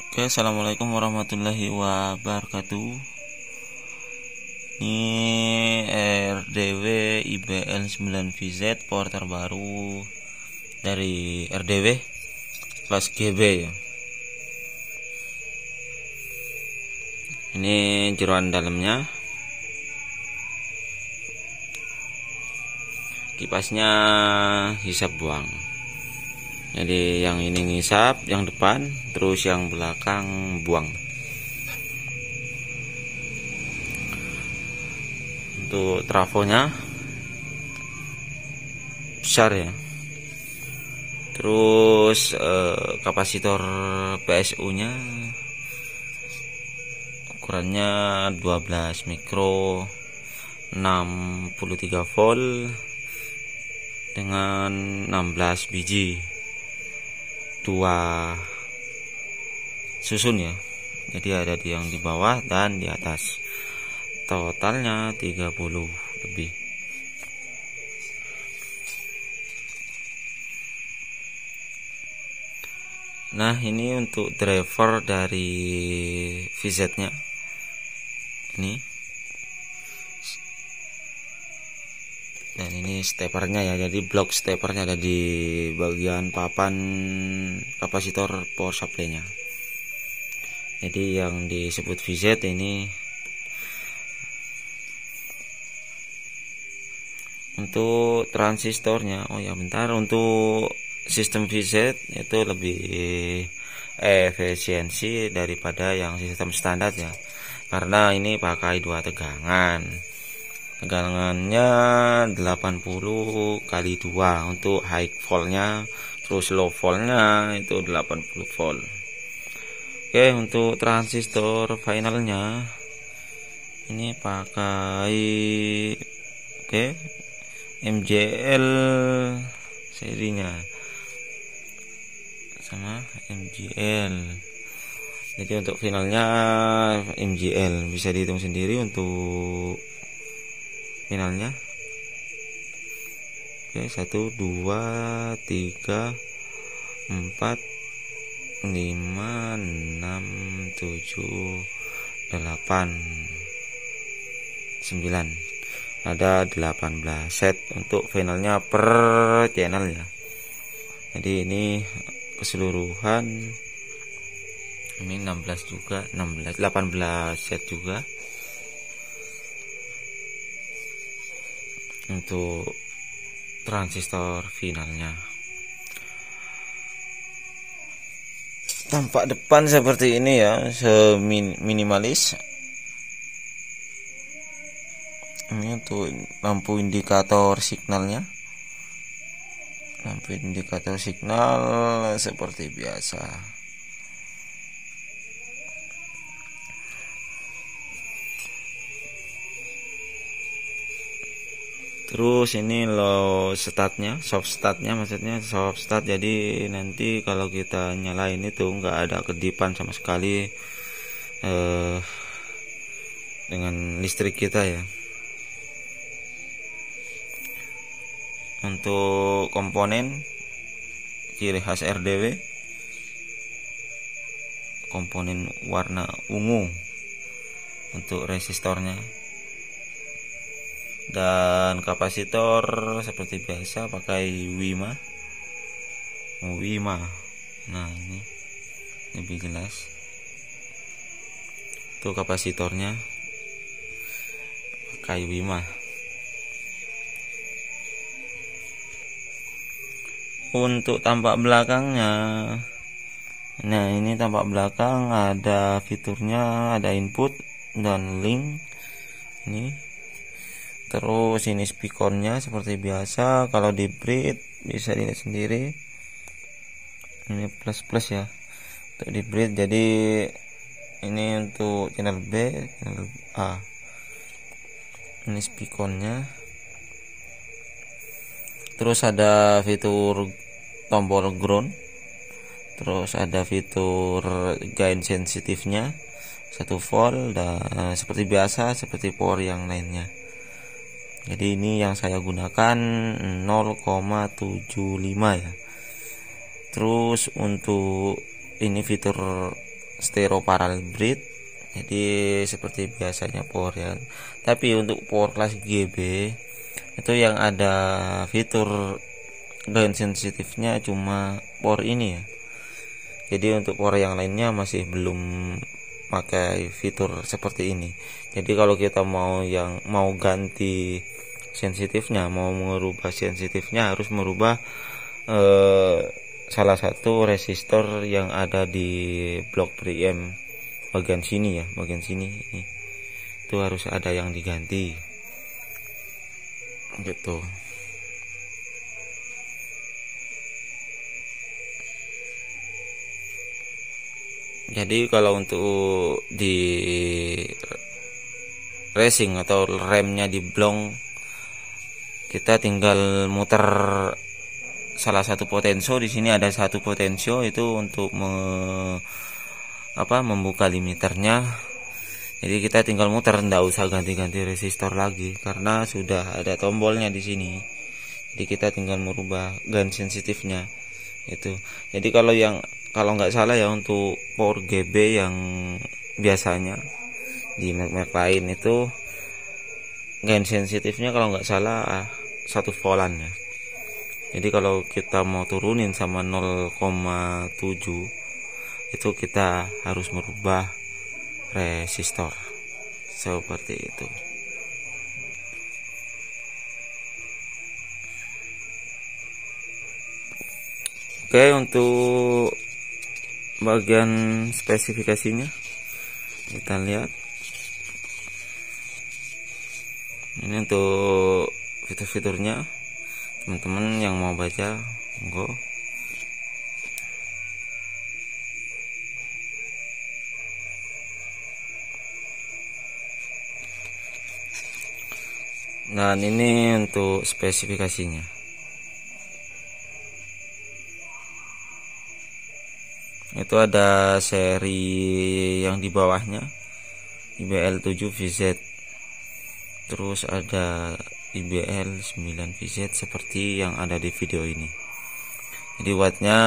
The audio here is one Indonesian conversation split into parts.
Oke, assalamualaikum warahmatullahi wabarakatuh. Ini RDW IBL 9VZ power terbaru dari RDW kelas GB ya. Ini jeroan dalamnya. Kipasnya hisap buang. Jadi yang ini ngisap, yang depan, terus yang belakang buang. Untuk trafonya besar ya. Terus kapasitor PSU-nya ukurannya 12 mikro, 63 volt dengan 16 biji. 2 susun ya, jadi ada yang di bawah dan di atas, totalnya 30 lebih. Nah, ini untuk driver dari VZ nya ini, dan ini stepernya ya, jadi blok stepernya ada di bagian papan kapasitor power supply nya. Jadi yang disebut VZ ini untuk transistornya. Oh ya bentar, untuk sistem VZ itu lebih efisiensi daripada yang sistem standar ya, karena ini pakai 2 tegangan. Tegangannya 80 kali 2 untuk high voltnya, terus low voltnya itu 80 volt. Oke, untuk transistor finalnya ini pakai MJL serinya sama MJL. Jadi untuk finalnya MJL bisa dihitung sendiri untuk finalnya. Oke, 1 2 3 4 5 6 7 8 9, ada 18 set untuk finalnya per channel ya. Jadi ini keseluruhan ini 16 juga, 18 set juga untuk transistor finalnya. Tampak depan seperti ini ya, minimalis. Ini untuk lampu indikator signalnya. Lampu indikator signal seperti biasa. Terus ini low startnya, soft startnya, maksudnya soft start. Jadi nanti kalau kita nyalain itu nggak ada kedipan sama sekali dengan listrik kita ya. Untuk komponen ciri khas RDW, komponen warna ungu untuk resistornya. Dan kapasitor seperti biasa pakai WIMA. Nah, ini lebih jelas. Tuh kapasitornya pakai WIMA. Untuk tampak belakangnya, nah ini tampak belakang ada fiturnya, ada input dan link ini. Terus ini speakernya seperti biasa. Kalau di breed bisa dilihat sendiri, ini plus ya untuk di breed. Jadi ini untuk channel B, channel A. Ini speakernya. Terus ada fitur tombol ground. Terus ada fitur gain sensitifnya 1 volt, dan seperti biasa seperti power yang lainnya. Jadi ini yang saya gunakan 0,75 ya. Terus untuk ini fitur stereo parallel bridge. Jadi seperti biasanya power ya. Tapi untuk power kelas GB itu yang ada fitur gain sensitifnya cuma power ini ya. Jadi untuk power yang lainnya masih belum pakai fitur seperti ini. Jadi kalau kita mau ganti sensitifnya, mau merubah sensitifnya, harus merubah salah satu resistor yang ada di blok preamp bagian sini ya, bagian sini ini. Itu harus ada yang diganti gitu. Jadi kalau untuk di racing atau remnya di blong, kita tinggal muter salah satu potensio. Di sini ada satu potensio itu untuk membuka limiternya. Jadi kita tinggal muter, nggak usah ganti-ganti resistor lagi karena sudah ada tombolnya di sini. Jadi kita tinggal merubah gain sensitifnya itu. Jadi kalau nggak salah ya, untuk power GB yang biasanya di merek lain itu gain sensitifnya kalau nggak salah 1 volt ya. Jadi kalau kita mau turunin sama 0,7 itu kita harus merubah resistor seperti itu. Oke, untuk bagian spesifikasinya kita lihat. Ini untuk fitur-fiturnya, teman-teman yang mau baca monggo. Dan ini untuk spesifikasinya. Itu ada seri yang di bawahnya IBL7VZ, terus ada IBL9VZ seperti yang ada di video ini. Jadi wattnya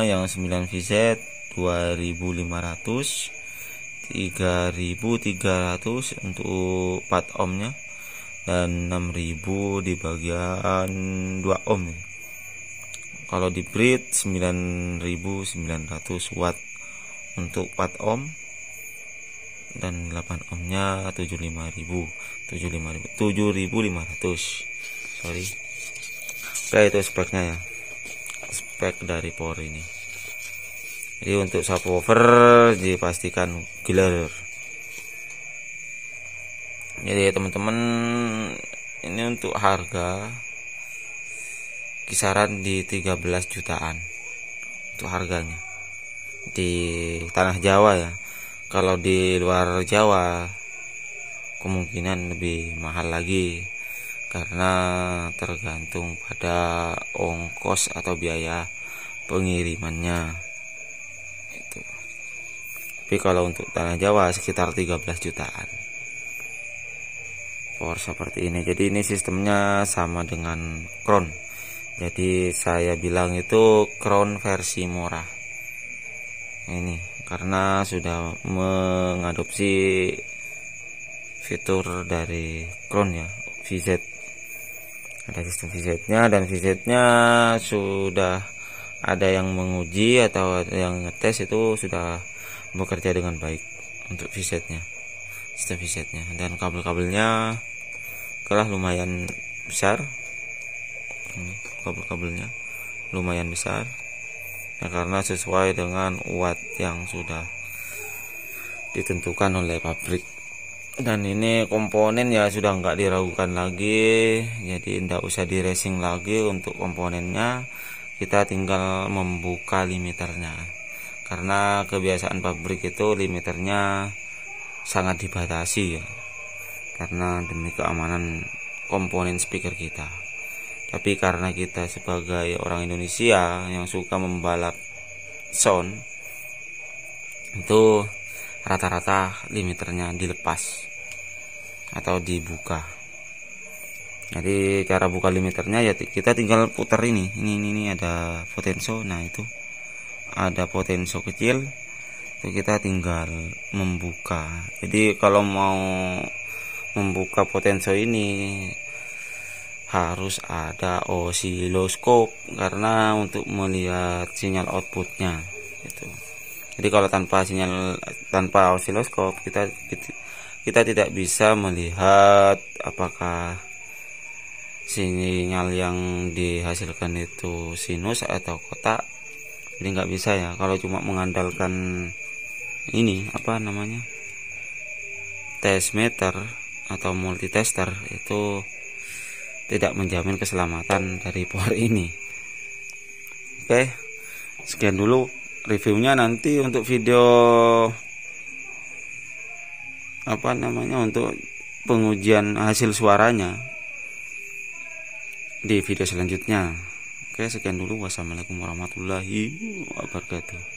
yang 9VZ 2500, 3300 untuk 4 ohmnya, dan 6000 di bagian 2 ohm ya. Kalau di bridge 9900 watt untuk 4 ohm, dan 8 ohmnya 7500, sorry. Oke, itu speknya ya, spek dari power ini. Jadi untuk subwoofer dipastikan gilar. Jadi teman-teman, ini untuk harga kisaran di 13 jutaan untuk harganya di tanah Jawa ya. Kalau di luar Jawa kemungkinan lebih mahal lagi karena tergantung pada ongkos atau biaya pengirimannya itu. Tapi kalau untuk tanah Jawa sekitar 13 jutaan power seperti ini. Jadi ini sistemnya sama dengan Crown. Jadi saya bilang itu Crown versi murah ini, karena sudah mengadopsi fitur dari Crown ya, VZ. Ada sistem VZ-nya, dan VZ-nya sudah ada yang menguji atau ada yang ngetes, itu sudah bekerja dengan baik untuk VZ-nya, sistem VZ-nya. Dan kabel-kabelnya kalah lumayan besar. Kabel-kabelnya lumayan besar ya, karena sesuai dengan watt yang sudah ditentukan oleh pabrik. Dan ini komponen ya sudah nggak diragukan lagi, jadi tidak usah di racing lagi untuk komponennya. Kita tinggal membuka limiternya, karena kebiasaan pabrik itu limiternya sangat dibatasi ya, karena demi keamanan komponen speaker kita. Tapi karena kita sebagai orang Indonesia yang suka membalap sound, itu rata-rata limiternya dilepas atau dibuka. Jadi cara buka limiternya ya kita tinggal putar ini ada potensio. Nah, itu ada potensio kecil, kita tinggal membuka. Jadi kalau mau membuka potensio ini harus ada osiloskop karena untuk melihat sinyal outputnya gitu. Jadi kalau tanpa osiloskop kita tidak bisa melihat apakah sinyal yang dihasilkan itu sinus atau kotak. Jadi nggak bisa ya kalau cuma mengandalkan ini test meter atau multitester, itu tidak menjamin keselamatan dari power ini. Oke, sekian dulu reviewnya. Nanti untuk video untuk pengujian hasil suaranya di video selanjutnya. Oke, sekian dulu. Wassalamualaikum warahmatullahi wabarakatuh.